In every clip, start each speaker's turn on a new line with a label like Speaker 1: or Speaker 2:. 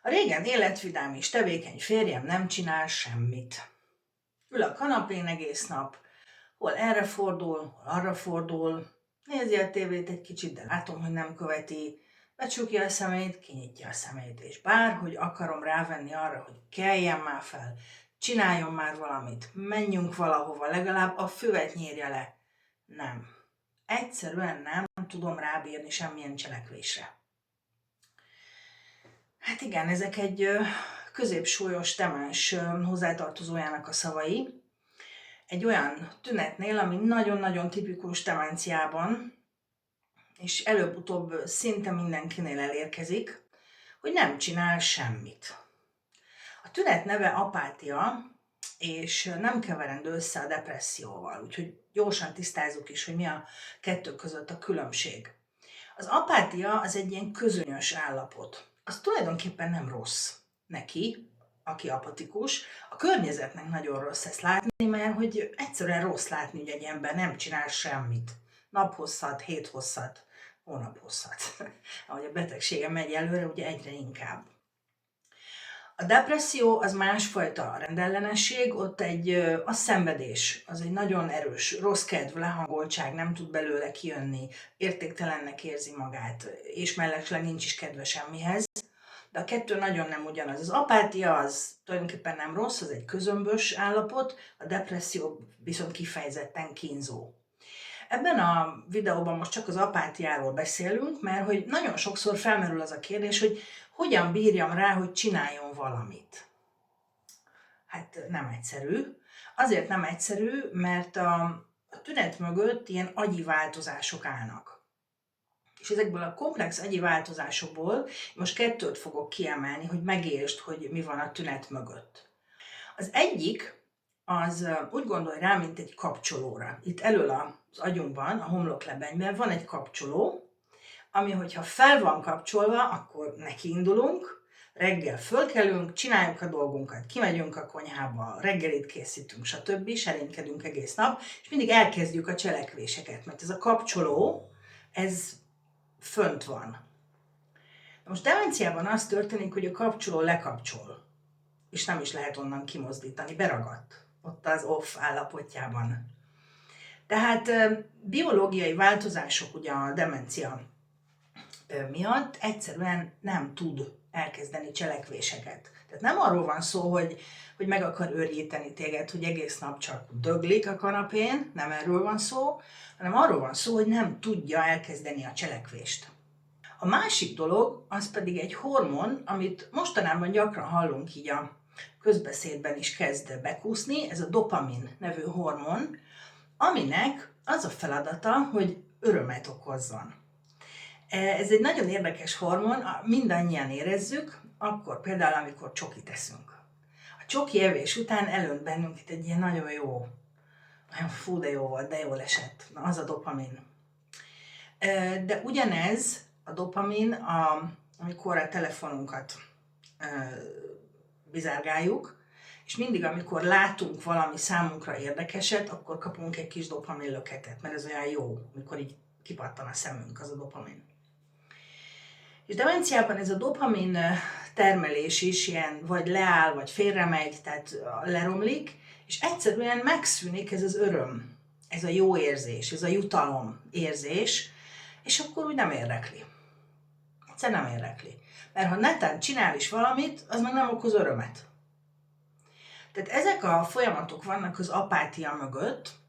Speaker 1: A régen életvidám és tevékeny férjem nem csinál semmit. Ül a kanapén egész nap, hol erre fordul, hol arra fordul, nézi a tévét egy kicsit, de látom, hogy nem követi, becsukja a szemét, kinyitja a szemét, és bárhogy akarom rávenni arra, hogy keljen már fel, csináljon már valamit, menjünk valahova, legalább a füvet nyírja le. Nem. Egyszerűen nem tudom rábírni semmilyen cselekvésre. Hát igen, ezek egy középsúlyos demens hozzátartozójának a szavai. Egy olyan tünetnél, ami nagyon-nagyon tipikus demenciában, és előbb-utóbb szinte mindenkinél elérkezik, hogy nem csinál semmit. A tünet neve apátia, és nem keverendő össze a depresszióval, úgyhogy gyorsan tisztázzuk is, hogy mi a kettő között a különbség. Az apátia az egy ilyen közönyös állapot. Az tulajdonképpen nem rossz neki, aki apatikus. A környezetnek nagyon rossz ezt látni, mert hogy egyszerűen rossz látni, hogy egy ember nem csinál semmit. Naphosszat, héthosszat, hónaphosszat. Ahogy a betegsége megy előre, ugye egyre inkább. A depresszió az másfajta rendellenesség, ott a szenvedés, az egy nagyon erős, rossz kedv, lehangoltság, nem tud belőle kijönni, értéktelennek érzi magát, és mellesleg nincs is kedve semmihez. De a kettő nagyon nem ugyanaz. Az apátia az tulajdonképpen nem rossz, az egy közömbös állapot, a depresszió viszont kifejezetten kínzó. Ebben a videóban most csak az apátiáról beszélünk, mert hogy nagyon sokszor felmerül az a kérdés, hogy hogyan bírjam rá, hogy csináljon valamit. Hát nem egyszerű. Azért nem egyszerű, mert a tünet mögött ilyen agyi változások állnak. És ezekből a komplex agyi változásokból most kettőt fogok kiemelni, hogy megértsd, hogy mi van a tünet mögött. Az egyik, az úgy gondolj rá, mint egy kapcsolóra. Itt elől az agyunkban, a homloklebenyben van egy kapcsoló, ami, hogyha fel van kapcsolva, akkor nekiindulunk, reggel fölkelünk, csináljuk a dolgunkat, kimegyünk a konyhába, reggelit készítünk, stb. Serénykedünk egész nap, és mindig elkezdjük a cselekvéseket, mert ez a kapcsoló, ez fönt van. Most demenciában az történik, hogy a kapcsoló lekapcsol, és nem is lehet onnan kimozdítani, beragadt ott az off állapotjában. Tehát biológiai változások ugye a demencia miatt egyszerűen nem tud elkezdeni cselekvéseket. Tehát nem arról van szó, hogy meg akar őrjíteni téged, hogy egész nap csak döglik a kanapén, nem erről van szó, hanem arról van szó, hogy nem tudja elkezdeni a cselekvést. A másik dolog, az pedig egy hormon, amit mostanában gyakran hallunk így a közbeszédben is kezd bekúszni, ez a dopamin nevű hormon, aminek az a feladata, hogy örömet okozzon. Ez egy nagyon érdekes hormon, mindannyian érezzük, akkor például, amikor csokit eszünk. A csoki evés után elönt bennünket egy ilyen nagyon jó, fú, de jó volt, de jól esett. Na, az a dopamin. De ugyanez a dopamin, amikor a telefonunkat bizárgáljuk, és mindig, amikor látunk valami számunkra érdekeset, akkor kapunk egy kis dopamin löketet, mert ez olyan jó, amikor így kipattan a szemünk, az a dopamin. És demenciában ez a dopamin termelés is ilyen vagy leáll, vagy félremegy, tehát leromlik, és egyszerűen megszűnik ez az öröm, ez a jó érzés, ez a jutalom érzés, és akkor úgy nem érdekli. Egyszer nem érdekli. Mert ha netán csinál is valamit, az meg nem okoz örömet. Tehát ezek a folyamatok vannak az apátia mögött,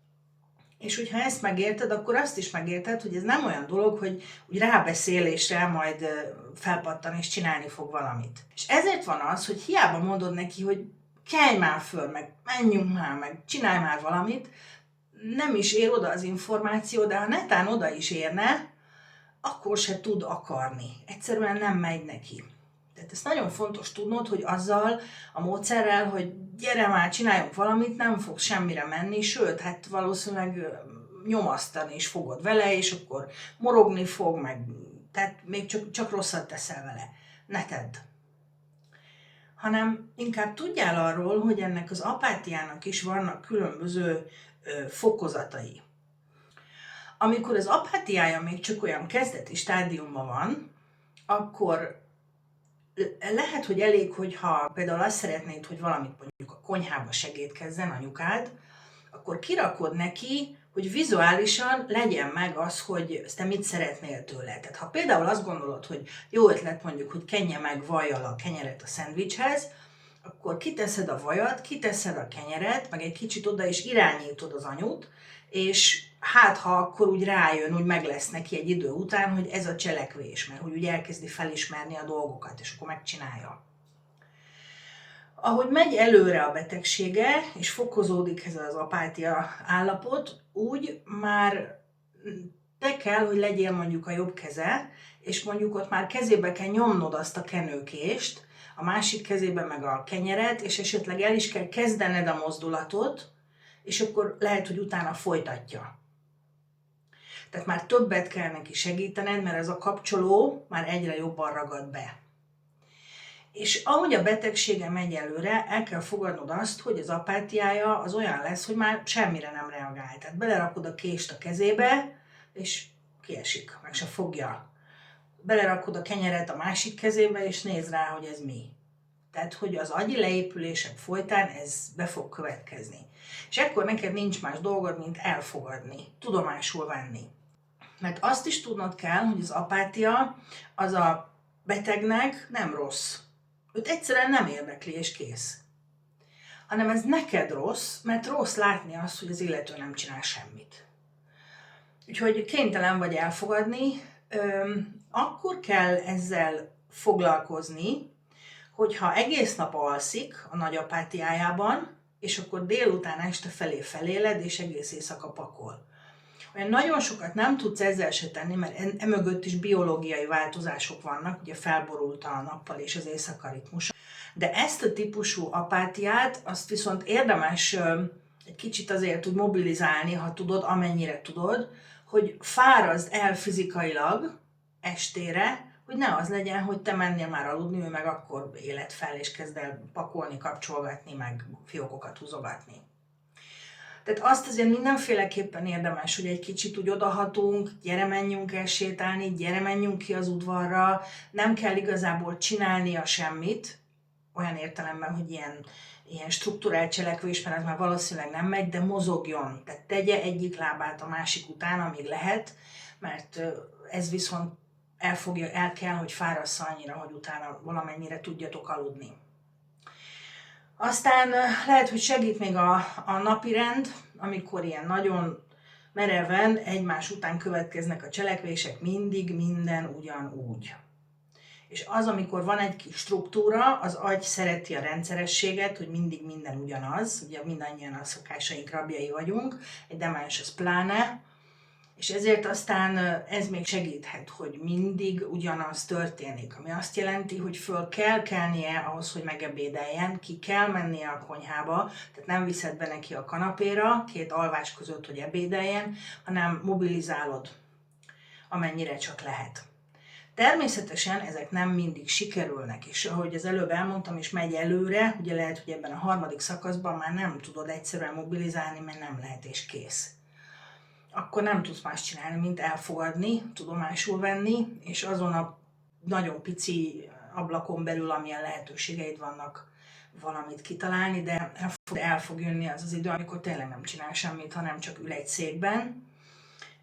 Speaker 1: és hogyha ezt megérted, akkor azt is megérted, hogy ez nem olyan dolog, hogy úgy rábeszélésre majd felpattan és csinálni fog valamit. És ezért van az, hogy hiába mondod neki, hogy kelj már föl, meg menjünk már, meg csinálj már valamit, nem is ér oda az információ, de ha netán oda is érne, akkor se tud akarni. Egyszerűen nem megy neki. Tehát ezt nagyon fontos tudnod, hogy azzal a módszerrel, hogy gyere már, csináljunk valamit, nem fog semmire menni, sőt, hát valószínűleg nyomasztani is fogod vele, és akkor morogni fog, meg, tehát még csak rosszat teszel vele. Ne tedd. Hanem inkább tudjál arról, hogy ennek az apátiának is vannak különböző fokozatai. Amikor az apátiája még csak olyan kezdeti stádiumban van, akkor lehet, hogy elég, hogyha például azt szeretnéd, hogy valamit mondjuk a konyhába segítkezzen anyukád, akkor kirakod neki, hogy vizuálisan legyen meg az, hogy ezt te mit szeretnél tőle. Tehát ha például azt gondolod, hogy jó ötlet mondjuk, hogy kenje meg vajjal a kenyeret a szendvicshez, akkor kiteszed a vajat, kiteszed a kenyeret, meg egy kicsit oda is irányítod az anyut, és hát ha akkor úgy rájön, úgy meg lesz neki egy idő után, hogy ez a cselekvés, mert hogy úgy elkezdi felismerni a dolgokat, és akkor megcsinálja. Ahogy megy előre a betegsége, és fokozódik ez az apátia állapot, úgy már te kell, hogy legyél mondjuk a jobb keze, és mondjuk ott már kezébe kell nyomnod azt a kenőkést, a másik kezébe meg a kenyeret, és esetleg el is kell kezdened a mozdulatot, és akkor lehet, hogy utána folytatja. Tehát már többet kell neki segítened, mert ez a kapcsoló már egyre jobban ragad be. És ahogy a betegsége megy előre, el kell fogadnod azt, hogy az apátiája az olyan lesz, hogy már semmire nem reagál. Tehát belerakod a kést a kezébe, és kiesik, meg se fogja. Belerakod a kenyeret a másik kezébe, és néz rá, hogy ez mi. Tehát, hogy az agyi leépülések folytán ez be fog következni. És ekkor neked nincs más dolgod, mint elfogadni, tudomásul venni. Mert azt is tudnod kell, hogy az apátia az a betegnek nem rossz. Őt egyszerűen nem érdekli, és kész. Hanem ez neked rossz, mert rossz látni azt, hogy az illető nem csinál semmit. Úgyhogy kénytelen vagy elfogadni, akkor kell ezzel foglalkozni, hogyha egész nap alszik a nagy apátiájában, és akkor délután este felé feléled, és egész éjszaka pakol. Olyan nagyon sokat nem tudsz ezzel se tenni, mert emögött is biológiai változások vannak, ugye felborult a nappal és az éjszaka ritmus. De ezt a típusú apátiát, azt viszont érdemes egy kicsit azért úgy mobilizálni, ha tudod, amennyire tudod, hogy fárazd el fizikailag estére, hogy ne az legyen, hogy te mennél már aludni, ő meg akkor éled fel, és kezd el pakolni, kapcsolgatni, meg fiókokat húzogatni. Tehát azt azért mindenféleképpen érdemes, hogy egy kicsit úgy odahatunk, gyere menjünk el sétálni, gyere menjünk ki az udvarra, nem kell igazából csinálnia semmit, olyan értelemben, hogy ilyen struktúrált cselekvés, mert ez már valószínűleg nem megy, de mozogjon, tehát tegye egyik lábát a másik után, amíg lehet, mert ez viszont el kell, hogy fárassza annyira, hogy utána valamennyire tudjatok aludni. Aztán lehet, hogy segít még a napirend, amikor ilyen nagyon mereven egymás után következnek a cselekvések, mindig minden ugyanúgy. És az, amikor van egy kis struktúra, az agy szereti a rendszerességet, hogy mindig minden ugyanaz, ugye mindannyian a szokásaink rabjai vagyunk, egy demens az pláne, és ezért aztán ez még segíthet, hogy mindig ugyanaz történik, ami azt jelenti, hogy föl kell kelnie ahhoz, hogy megebédeljen, ki kell mennie a konyhába, tehát nem viszed be neki a kanapéra, két alvás között, hogy ebédeljen, hanem mobilizálod, amennyire csak lehet. Természetesen ezek nem mindig sikerülnek, és ahogy az előbb elmondtam, és megy előre, ugye lehet, hogy ebben a harmadik szakaszban már nem tudod egyszerűen mobilizálni, mert nem lehet, és kész. Akkor nem tudsz más csinálni, mint elfogadni, tudomásul venni, és azon a nagyon pici ablakon belül, amilyen lehetőségeid vannak, valamit kitalálni, de el fog jönni az az idő, amikor tényleg nem csinál semmit, hanem csak ül egy székben.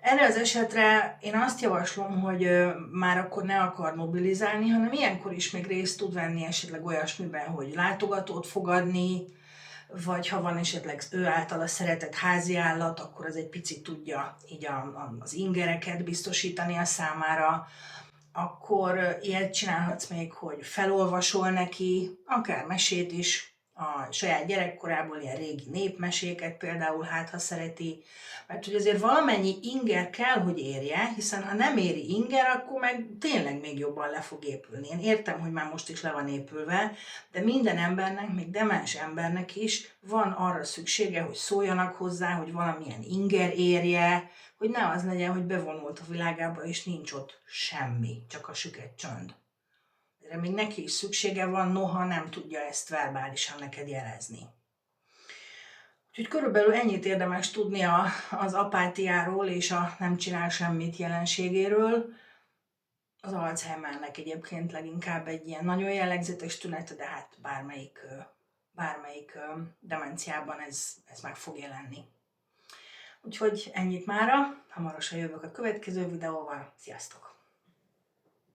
Speaker 1: Erre az esetre én azt javaslom, hogy már akkor ne akar mobilizálni, hanem ilyenkor is még részt tud venni esetleg olyasmiben, hogy látogatót fogadni, vagy ha van esetleg ő általa szeretett háziállat, akkor az egy picit tudja így az ingereket biztosítani a számára. Akkor ilyet csinálhatsz még, hogy felolvasol neki, akár mesét is, a saját gyerekkorából ilyen régi népmeséket például, hát ha szereti, mert hogy azért valamennyi inger kell, hogy érje, hiszen ha nem éri inger, akkor meg tényleg még jobban le fog épülni. Én értem, hogy már most is le van épülve, de minden embernek, még demens embernek is van arra szüksége, hogy szóljanak hozzá, hogy valamilyen inger érje, hogy ne az legyen, hogy bevonult a világába, és nincs ott semmi, csak a süket csönd. De még neki is szüksége van, noha nem tudja ezt verbálisan neked jelezni. Úgyhogy körülbelül ennyit érdemes tudni az apátiáról és a nem csinál semmit jelenségéről. Az Alzheimernek egyébként leginkább egy ilyen nagyon jellegzetes tünete, de hát bármelyik demenciában ez meg fog jelenni. Úgyhogy ennyit mára, hamarosan jövök a következő videóval, sziasztok!